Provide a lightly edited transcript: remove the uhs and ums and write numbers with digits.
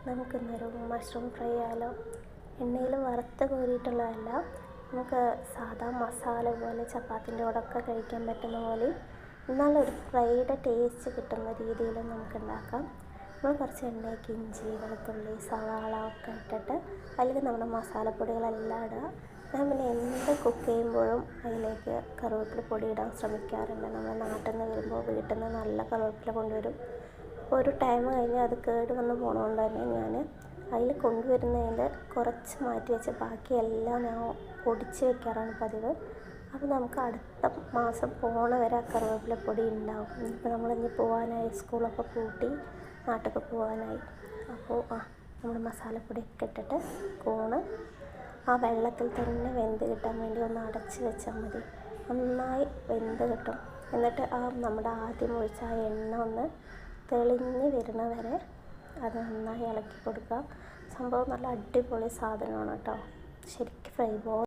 നമുക്കിന്നൊരു mushroom fry ആയാലോ. എണ്ണയിൽ വറുത്ത് കോരിയിട്ടുള്ളതല്ല, നമുക്ക് സാധാ മസാല പോലെ ചപ്പാത്തിൻ്റെ കൂടെയൊക്കെ കഴിക്കാൻ പറ്റുന്ന പോലെ എന്നാലൊരു ഫ്രൈഡ് ടേസ്റ്റ് കിട്ടുന്ന രീതിയിൽ നമുക്ക് ഉണ്ടാക്കാം. നമ്മൾ കുറച്ച് എണ്ണയ്ക്ക് ഇഞ്ചി, വെളുത്തുള്ളി, സവാള ഒക്കെ ഇട്ടിട്ട് അതിലേക്ക് നമ്മുടെ മസാലപ്പൊടികളെല്ലാം ഇടുക. ഞാൻ പിന്നെ എന്ത് കുക്ക് ചെയ്യുമ്പോഴും അതിലേക്ക് കറിവേപ്പില പൊടി ഇടാൻ ശ്രമിക്കാറുണ്ട്. നമ്മൾ നാട്ടിൽ നിന്ന് വരുമ്പോൾ വീട്ടിൽ നിന്ന് നല്ല കറിവേപ്പില കൊണ്ടുവരും. ഒരു ടൈം കഴിഞ്ഞ് അത് കേട് വന്ന് പോകണതുകൊണ്ട് തന്നെ ഞാൻ അതിൽ കൊണ്ടുവരുന്നതിൽ കുറച്ച് മാറ്റി വെച്ച് ബാക്കിയെല്ലാം ഞാൻ പൊടിച്ച് വെക്കാറാണ് പതിവ്. അപ്പോൾ നമുക്ക് അടുത്ത മാസം പോണ വരെ ആ കറിവേപ്പില പൊടി ഉണ്ടാവും. ഇപ്പോൾ നമ്മളിനി പോകാനായി, സ്കൂളൊക്കെ പൂട്ടി നാട്ടിലൊക്കെ പോകാനായി. അപ്പോൾ നമ്മൾ മസാലപ്പൊടിയൊക്കെ ഇട്ടിട്ട് കൂണ് ആ വെള്ളത്തിൽ തന്നെ വെന്ത് കിട്ടാൻ വേണ്ടി ഒന്ന് അടച്ച് വെച്ചാൽ മതി. നന്നായി വെന്ത് കിട്ടും. എന്നിട്ട് നമ്മുടെ ആദ്യം ഒഴിച്ച ആ എണ്ണ ഒന്ന് തെളിഞ്ഞ് വരുന്ന വരെ അത് നന്നായി ഇളക്കി കൊടുക്കുക. സംഭവം നല്ല അടിപൊളി സാധനമാണ് കേട്ടോ. ശരിക്കും ഫ്രൈ പോലെ